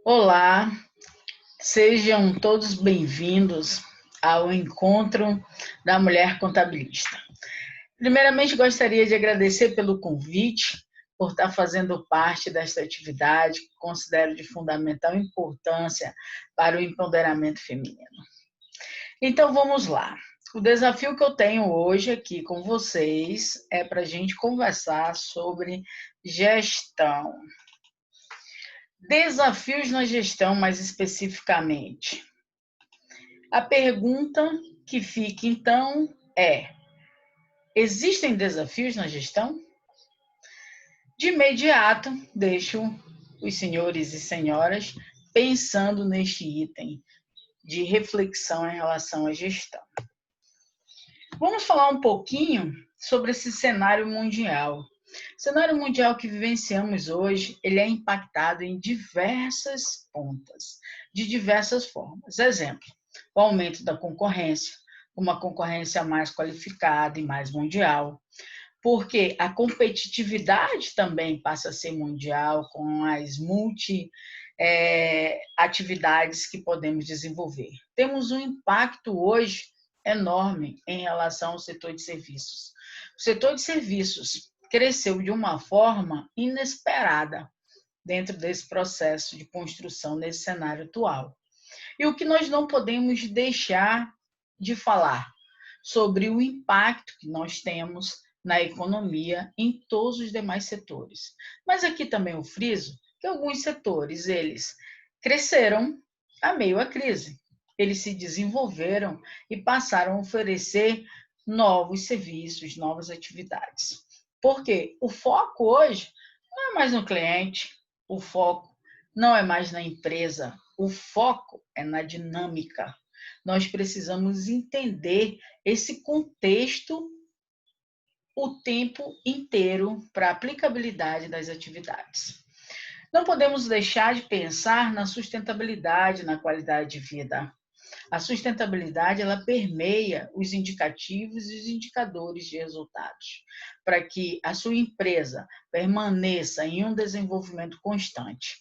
Olá, sejam todos bem-vindos ao encontro da Mulher Contabilista. Primeiramente, gostaria de agradecer pelo convite, por estar fazendo parte desta atividade que considero de fundamental importância para o empoderamento feminino. Então, vamos lá. O desafio que eu tenho hoje aqui com vocês é para a gente conversar sobre gestão. Desafios na gestão, mais especificamente. A pergunta que fica, então, é: existem desafios na gestão? De imediato, deixo os senhores e senhoras pensando neste item de reflexão em relação à gestão. Vamos falar um pouquinho sobre esse cenário mundial. O cenário mundial que vivenciamos hoje, ele é impactado em diversas pontas, de diversas formas. Exemplo, o aumento da concorrência, uma concorrência mais qualificada e mais mundial, porque a competitividade também passa a ser mundial com as atividades que podemos desenvolver. Temos um impacto hoje enorme em relação ao setor de serviços. O setor de serviços cresceu de uma forma inesperada dentro desse processo de construção nesse cenário atual. E o que nós não podemos deixar de falar sobre o impacto que nós temos na economia em todos os demais setores. Mas aqui também eu friso que alguns setores, eles cresceram a meio à crise. Eles se desenvolveram e passaram a oferecer novos serviços, novas atividades. Porque o foco hoje não é mais no cliente, o foco não é mais na empresa, o foco é na dinâmica. Nós precisamos entender esse contexto o tempo inteiro para a aplicabilidade das atividades. Não podemos deixar de pensar na sustentabilidade, na qualidade de vida. A sustentabilidade, ela permeia os indicativos e os indicadores de resultados, para que a sua empresa permaneça em um desenvolvimento constante.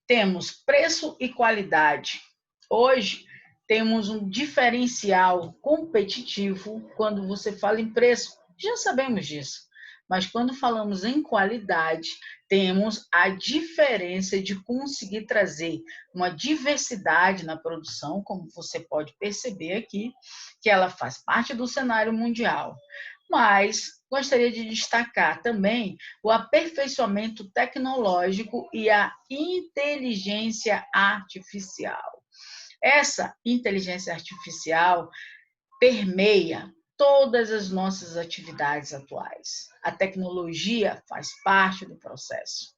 Temos preço e qualidade. Hoje, temos um diferencial competitivo quando você fala em preço. Já sabemos disso. Mas quando falamos em qualidade, temos a diferença de conseguir trazer uma diversidade na produção, como você pode perceber aqui, que ela faz parte do cenário mundial. Mas gostaria de destacar também o aperfeiçoamento tecnológico e a inteligência artificial. Essa inteligência artificial permeia todas as nossas atividades atuais. A tecnologia faz parte do processo.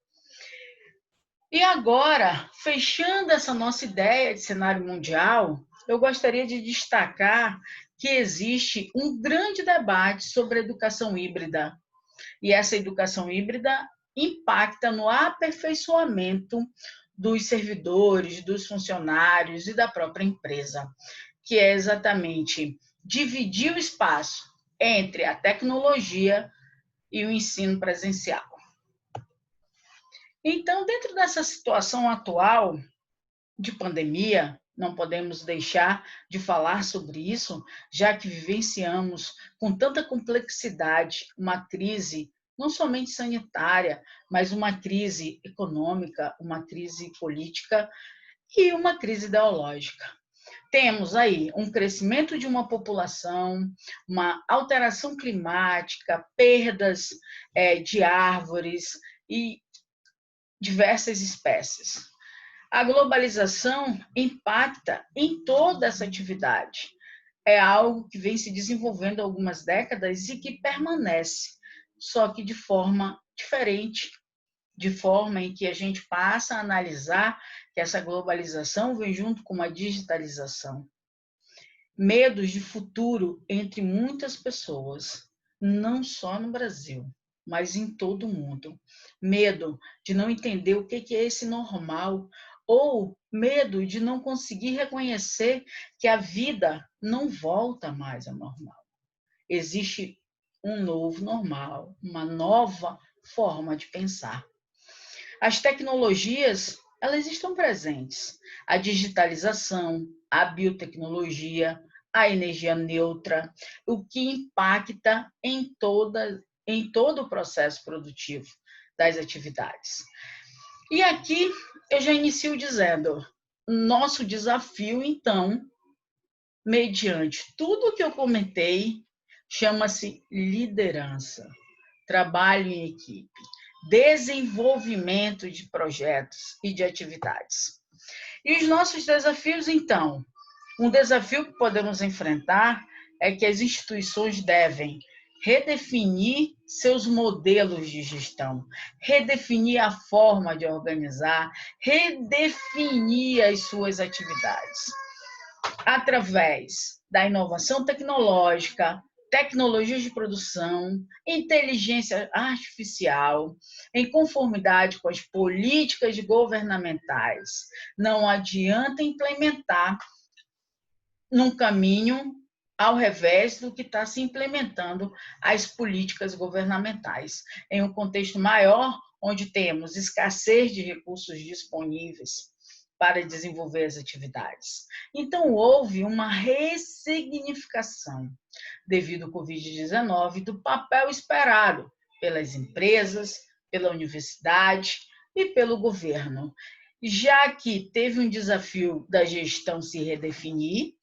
E agora, fechando essa nossa ideia de cenário mundial, eu gostaria de destacar que existe um grande debate sobre a educação híbrida. E essa educação híbrida impacta no aperfeiçoamento dos servidores, dos funcionários e da própria empresa, que é exatamente dividir o espaço entre a tecnologia e o ensino presencial. Então, dentro dessa situação atual de pandemia, não podemos deixar de falar sobre isso, já que vivenciamos com tanta complexidade uma crise não somente sanitária, mas uma crise econômica, uma crise política e uma crise ideológica. Temos aí um crescimento de uma população, uma alteração climática, perdas de árvores e diversas espécies. A globalização impacta em toda essa atividade. É algo que vem se desenvolvendo há algumas décadas e que permanece, só que de forma diferente, de forma em que a gente passa a analisar que essa globalização vem junto com uma digitalização. Medos de futuro entre muitas pessoas, não só no Brasil, mas em todo o mundo. Medo de não entender o que é esse normal, ou medo de não conseguir reconhecer que a vida não volta mais ao normal. Existe um novo normal, uma nova forma de pensar. As tecnologias elas estão presentes. A digitalização, a biotecnologia, a energia neutra, o que impacta em todo o processo produtivo das atividades. E aqui eu já inicio dizendo, nosso desafio, então, mediante tudo que eu comentei, chama-se liderança, trabalho em equipe, desenvolvimento de projetos e de atividades. E os nossos desafios, então? Um desafio que podemos enfrentar é que as instituições devem redefinir seus modelos de gestão, redefinir a forma de organizar, redefinir as suas atividades através da inovação tecnológica, tecnologias de produção, inteligência artificial, em conformidade com as políticas governamentais. Não adianta implementar num caminho ao revés do que está se implementando as políticas governamentais, em um contexto maior, onde temos escassez de recursos disponíveis para desenvolver as atividades. Então, houve uma ressignificação, devido ao Covid-19, do papel esperado pelas empresas, pela universidade e pelo governo, já que teve um desafio da gestão se redefinir,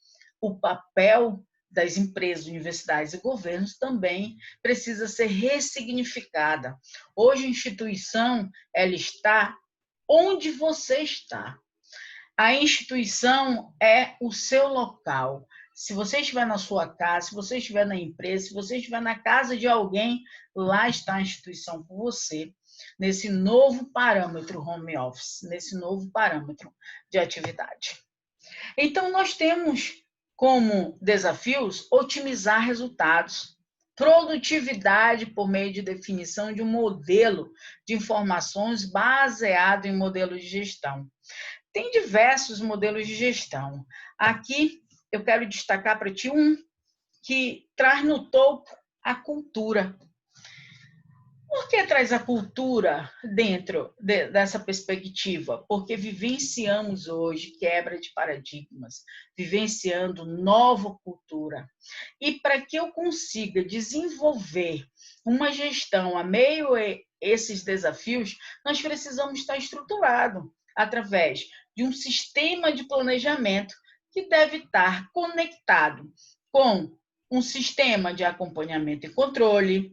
o papel das empresas, universidades e governos também precisa ser ressignificada. Hoje a instituição, ela está onde você está. A instituição é o seu local. Se você estiver na sua casa, se você estiver na empresa, se você estiver na casa de alguém, lá está a instituição com você, nesse novo parâmetro home office, nesse novo parâmetro de atividade. Então, nós temos como desafios otimizar resultados, produtividade por meio de definição de um modelo de informações baseado em modelo de gestão. Tem diversos modelos de gestão. Aqui eu quero destacar para ti um que traz no topo a cultura. Por que traz a cultura dentro dessa perspectiva? Porque vivenciamos hoje quebra de paradigmas, vivenciando nova cultura. E para que eu consiga desenvolver uma gestão a meio a esses desafios, nós precisamos estar estruturado através de um sistema de planejamento que deve estar conectado com um sistema de acompanhamento e controle,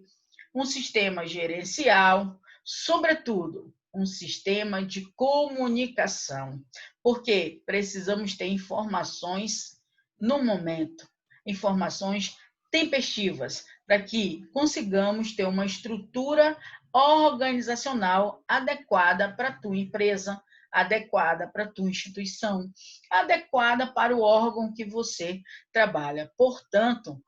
um sistema gerencial, sobretudo, um sistema de comunicação, porque precisamos ter informações no momento, informações tempestivas, para que consigamos ter uma estrutura organizacional adequada para a tua empresa, adequada para a tua instituição, adequada para o órgão que você trabalha. Portanto,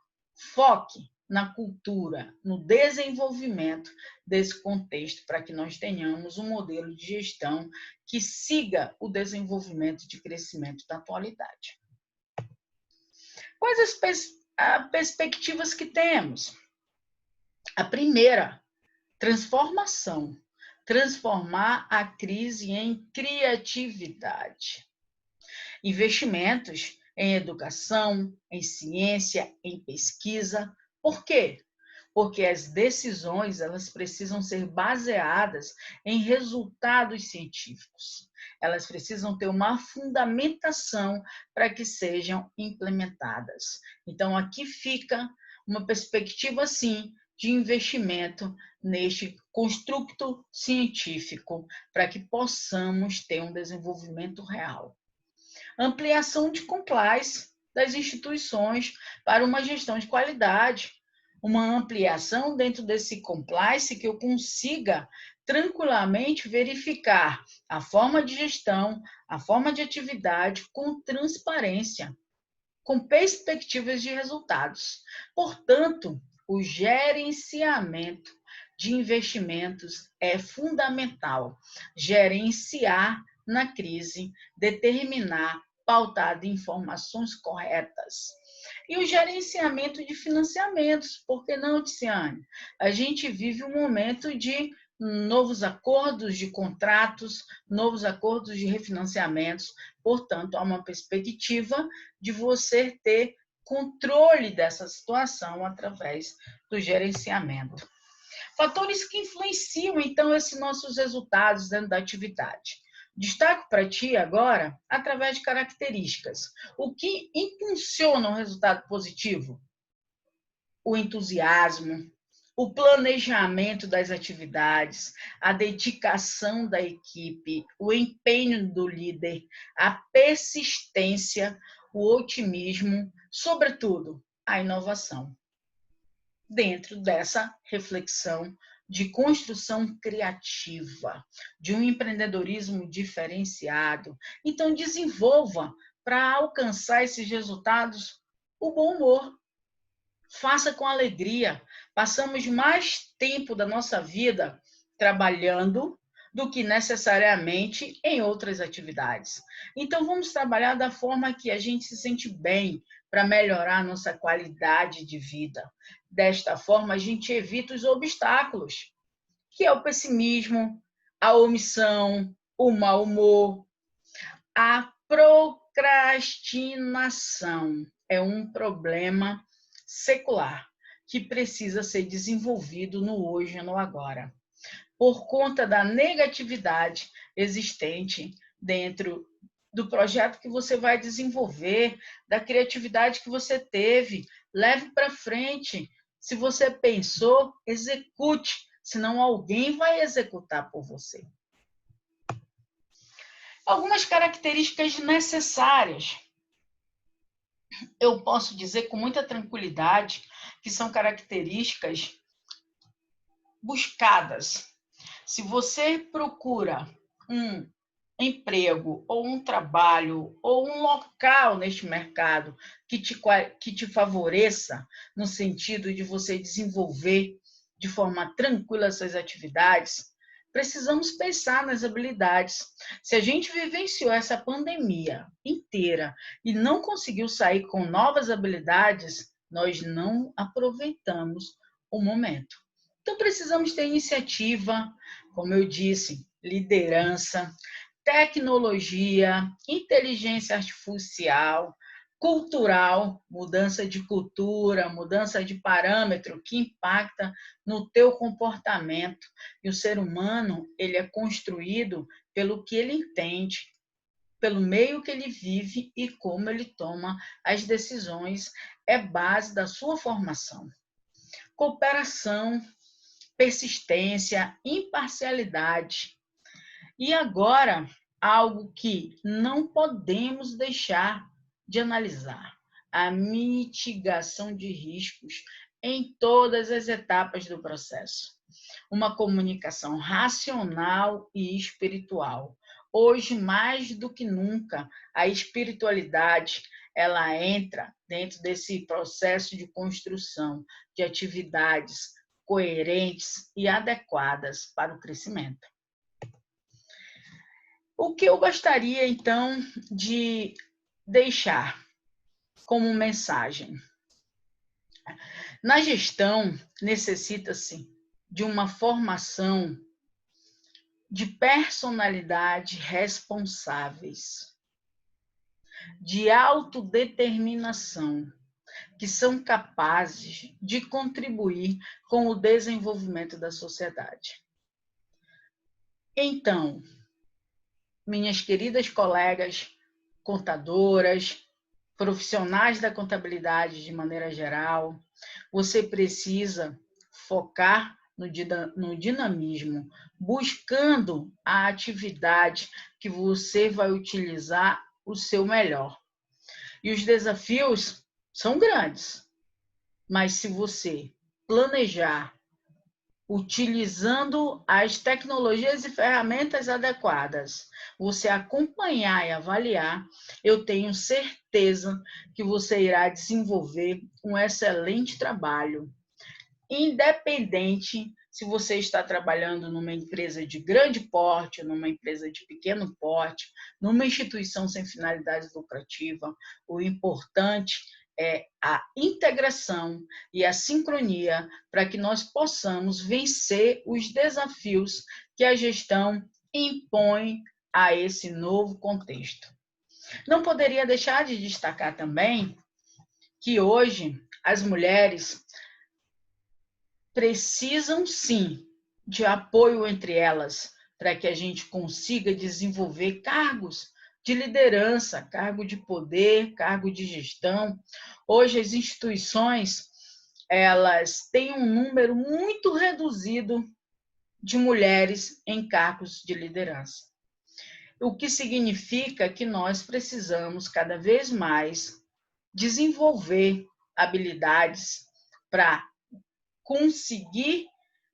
foque na cultura, no desenvolvimento desse contexto, para que nós tenhamos um modelo de gestão que siga o desenvolvimento de crescimento da atualidade. Quais as perspectivas que temos? A primeira, transformação. Transformar a crise em criatividade. Investimentos em educação, em ciência, em pesquisa. Por quê? Porque as decisões, elas precisam ser baseadas em resultados científicos. Elas precisam ter uma fundamentação para que sejam implementadas. Então, aqui fica uma perspectiva, sim, de investimento neste construto científico, para que possamos ter um desenvolvimento real. Ampliação de compliance das instituições para uma gestão de qualidade, uma ampliação dentro desse compliance que eu consiga tranquilamente verificar a forma de gestão, a forma de atividade com transparência, com perspectivas de resultados. Portanto, o gerenciamento de investimentos é fundamental. Gerenciar na crise, determinar, pautado em informações corretas. E o gerenciamento de financiamentos, por que não, Tiziane? A gente vive um momento de novos acordos de contratos, novos acordos de refinanciamentos. Portanto, há uma perspectiva de você ter controle dessa situação através do gerenciamento. Fatores que influenciam, então, esses nossos resultados dentro da atividade. Destaco para ti agora, através de características. O que impulsiona um resultado positivo? O entusiasmo, o planejamento das atividades, a dedicação da equipe, o empenho do líder, a persistência, o otimismo, sobretudo, a inovação. Dentro dessa reflexão de construção criativa, de um empreendedorismo diferenciado. Então, desenvolva para alcançar esses resultados o bom humor. Faça com alegria. Passamos mais tempo da nossa vida trabalhando do que necessariamente em outras atividades. Então, vamos trabalhar da forma que a gente se sente bem para melhorar a nossa qualidade de vida. Desta forma, a gente evita os obstáculos, que é o pessimismo, a omissão, o mau humor, a procrastinação. É um problema secular que precisa ser desenvolvido no hoje e no agora, por conta da negatividade existente dentro do projeto que você vai desenvolver, da criatividade que você teve. Leve para frente. Se você pensou, execute, senão alguém vai executar por você. Algumas características necessárias. Eu posso dizer com muita tranquilidade que são características buscadas. Se você procura um emprego ou um trabalho ou um local neste mercado que te favoreça no sentido de você desenvolver de forma tranquila suas atividades, precisamos pensar nas habilidades. Se a gente vivenciou essa pandemia inteira e não conseguiu sair com novas habilidades, nós não aproveitamos o momento. Então, precisamos ter iniciativa, como eu disse, liderança, tecnologia, inteligência artificial, cultural, mudança de cultura, mudança de parâmetro que impacta no teu comportamento. E o ser humano, ele é construído pelo que ele entende, pelo meio que ele vive e como ele toma as decisões, é base da sua formação. Cooperação, persistência, imparcialidade. E agora, algo que não podemos deixar de analisar: a mitigação de riscos em todas as etapas do processo. Uma comunicação racional e espiritual. Hoje, mais do que nunca, a espiritualidade ela entra dentro desse processo de construção de atividades coerentes e adequadas para o crescimento. O que eu gostaria, então, de deixar como mensagem? Na gestão, necessita-se de uma formação de personalidade responsáveis, de autodeterminação, que são capazes de contribuir com o desenvolvimento da sociedade. Então, minhas queridas colegas contadoras, profissionais da contabilidade de maneira geral, você precisa focar no dinamismo, buscando a atividade que você vai utilizar o seu melhor. E os desafios são grandes, mas se você planejar utilizando as tecnologias e ferramentas adequadas, você acompanhar e avaliar, eu tenho certeza que você irá desenvolver um excelente trabalho, independente se você está trabalhando numa empresa de grande porte, numa empresa de pequeno porte, numa instituição sem finalidade lucrativa. O importante é a integração e a sincronia para que nós possamos vencer os desafios que a gestão impõe a esse novo contexto. Não poderia deixar de destacar também que hoje as mulheres precisam sim de apoio entre elas para que a gente consiga desenvolver cargos de liderança, cargo de poder, cargo de gestão. Hoje as instituições, elas têm um número muito reduzido de mulheres em cargos de liderança. O que significa que nós precisamos cada vez mais desenvolver habilidades para conseguir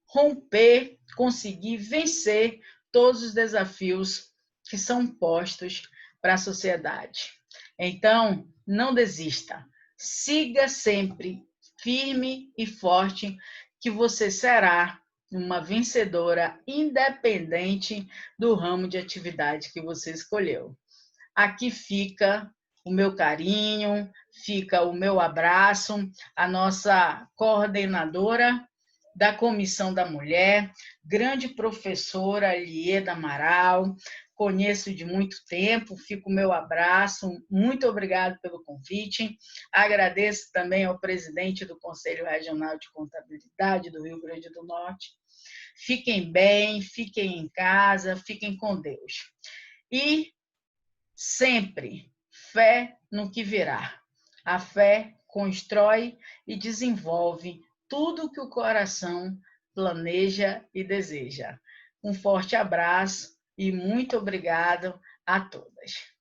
romper, conseguir vencer todos os desafios que são postos para a sociedade. Então, não desista. Siga sempre firme e forte, que você será uma vencedora independente do ramo de atividade que você escolheu. Aqui fica o meu carinho, fica o meu abraço, a nossa coordenadora da Comissão da Mulher, grande professora Lieda Amaral, conheço de muito tempo, fica o meu abraço, muito obrigado pelo convite, agradeço também ao presidente do Conselho Regional de Contabilidade do Rio Grande do Norte. Fiquem bem, fiquem em casa, fiquem com Deus. E sempre fé no que virá. A fé constrói e desenvolve tudo que o coração planeja e deseja. Um forte abraço e muito obrigado a todas.